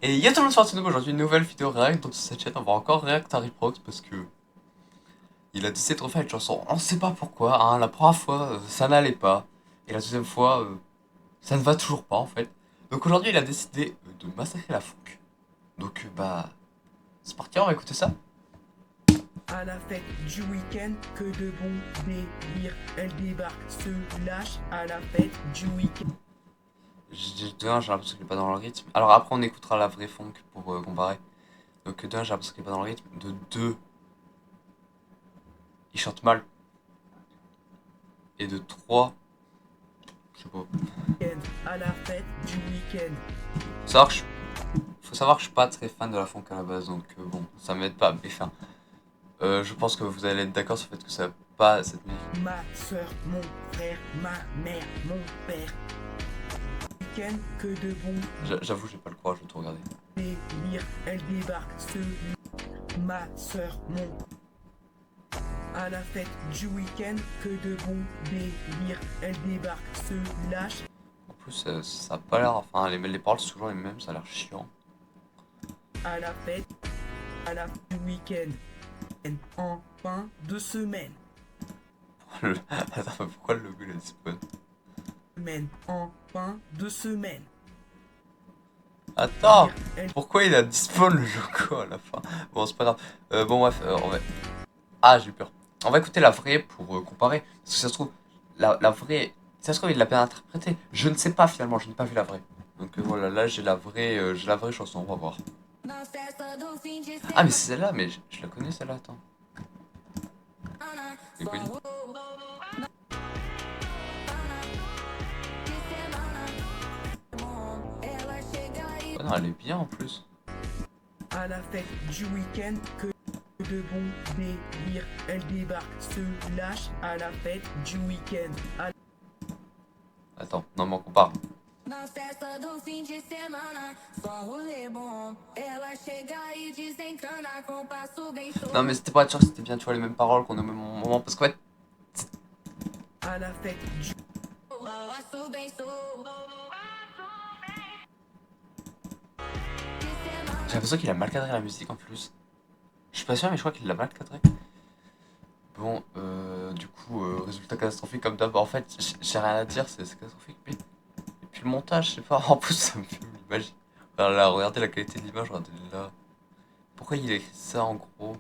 Et y'a tout le monde sur cette aujourd'hui, une nouvelle vidéo react, donc sur cette chaîne on va encore react à Riprox parce que il a décidé de refaire une chanson, on sait pas pourquoi, hein, la première fois ça n'allait pas, et la deuxième fois ça ne va toujours pas en fait. Donc aujourd'hui il a décidé de massacrer la funk. Donc bah c'est parti, on va écouter ça. À la fête du week-end, que de bons délires. Elle débarque, se lâche à la fête du week-end. De un, j'ai l'impression qu'il est pas dans le rythme. Alors après on écoutera la vraie funk pour comparer. Donc de un, j'ai l'impression qu'il est pas dans le rythme. De deux, il chante mal. Et de trois, je sais pas. À la fête du week-end. Savoir que je- Faut savoir que je suis pas très fan de la funk à la base, donc bon, ça m'aide pas. Mais enfin, je pense que vous allez être d'accord sur le fait que ça n'a pas cette musique. Ma soeur, mon frère, ma mère, mon père. Week-end, que de bons J'avoue, j'ai pas le courage de tout regarder. délires. Elle débarque, se ma soeur, mon. À la fête du week-end, que de bons délires. Elle débarque, se lâche. En plus, ça a pas l'air. Enfin, les paroles sont toujours les mêmes, ça a l'air chiant. À la fête, à la fin du week-end. En fin de semaine. Attends, mais pourquoi le logo il a disparu? En fin de semaine. Attends! Pourquoi il a disparu le logo à la fin? Bon, c'est pas grave. Bon, bref, on va. Ah, j'ai eu peur. On va écouter la vraie pour comparer. Parce que ça se trouve, la vraie. Ça se trouve, il l'a bien interprétée. Je ne sais pas finalement, je n'ai pas vu la vraie. Donc voilà, là j'ai la vraie chanson, on va voir. Ah, mais c'est celle-là, mais je la connais celle-là, attends. C'est quoi dit? Oh non, elle est bien en plus. À la fête du week-end, que de bons délires. Elle débarque, se lâche à la fête du week-end. Attends, non, mais on compare. Na festa do fim de semana, só rolê bom. Ela chega e desencana com passo bem Non, mais c'était pour être sûr que c'était bien, tu vois, les mêmes paroles qu'on a au même moment. Parce qu'en fait, À la fête du passo bem j'ai l'impression qu'il a mal cadré la musique en plus. Je suis pas sûr, mais je crois qu'il l'a mal cadré. Bon, du coup, résultat catastrophique comme d'hab. En fait, j'ai rien à dire, c'est catastrophique. Mais... Et puis le montage, je sais pas, en plus, ça me fait l'image. Là, regardez la qualité de l'image, regardez là. Pourquoi il a écrit ça en gros?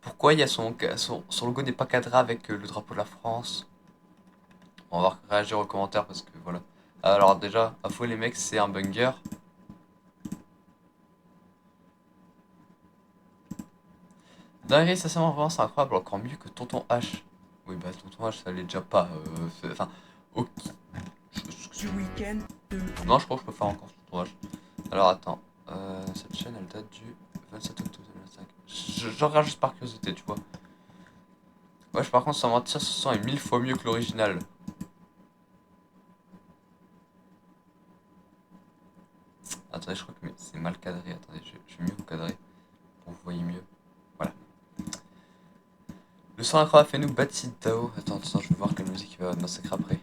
Pourquoi il y a son logo n'est pas cadré avec le drapeau de la France? On va réagir aux commentaires parce que voilà. Alors déjà, avouez les mecs, c'est un banger. Dinguerie, ça c'est vraiment c'est incroyable, encore mieux que Tonton H. Oui bah Tonton H ça l'est déjà pas. Enfin, ok. du week-end, Non je crois que je peux faire encore Tonton H. Alors attends, cette chaîne elle date du 27 octobre 2025. Je regarde juste par curiosité, tu vois. Ouais, par contre sans mentir, ce son est mille fois mieux que l'original. Attendez, je crois que c'est mal cadré. Attendez, je vais mieux vous cadrer pour que vous voyez mieux. Voilà. Le son incroyable fait nous Bati Tao. Attends, je vais voir quelle musique il va massacrer après.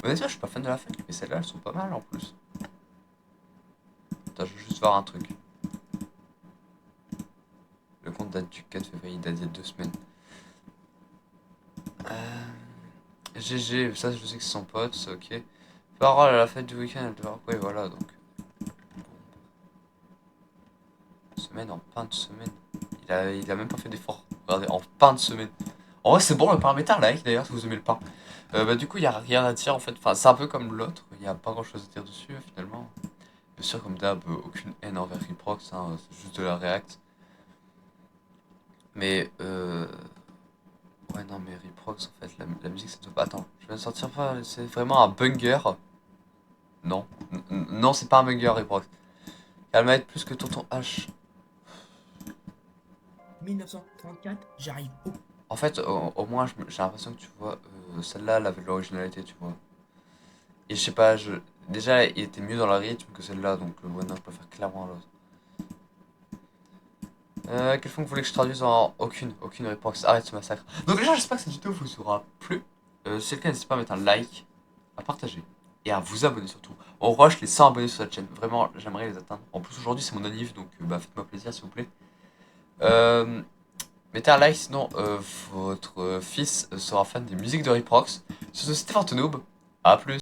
Honnêtement, je suis pas fan de la fête, mais celles-là elles sont pas mal en plus. Attends, je veux juste voir un truc. Le compte date du 4 février, il date d'il y a 2 semaines. GG, ça je sais que c'est son pote, c'est ok. Parole à la fête du week-end, elle devrait. Oui, voilà donc. Semaine en fin de semaine. Il a même pas fait d'effort. Regardez, en fin de semaine. En vrai, c'est bon le paramètre like d'ailleurs si vous aimez le pain. Bah, du coup, il y a rien à dire en fait. Enfin, c'est un peu comme l'autre, il y a pas grand chose à dire dessus finalement. Bien sûr, comme d'hab, aucune haine envers Riprox, hein, c'est juste de la react. Mais ouais, non, mais Riprox, en fait, la musique, ça doit pas. Attends, je viens de sortir pas. C'est vraiment un banger. Non. Non, c'est pas un banger, Riprox. Elle m'a être plus que Tonton H. 1934, j'arrive au. En fait, au moins, j'ai l'impression que tu vois, celle-là, elle avait de l'originalité, tu vois. Et je sais pas, déjà, il était mieux dans la rythme que celle-là, donc ouais, non, je préfère clairement l'autre. Quel fond que vous voulez que je traduise en aucune réponse. Arrête ce massacre. Donc déjà, j'espère que cette vidéo vous aura plu. Si c'est le cas, n'hésitez pas à mettre un like, à partager et à vous abonner surtout. On rush les 100 abonnés sur cette chaîne. Vraiment, j'aimerais les atteindre. En plus, aujourd'hui, c'est mon anniv, donc bah, faites-moi plaisir, s'il vous plaît. Mettez un like, sinon votre fils sera fan des musiques de Riprox. Sur ce, c'était Fortenoob. A plus.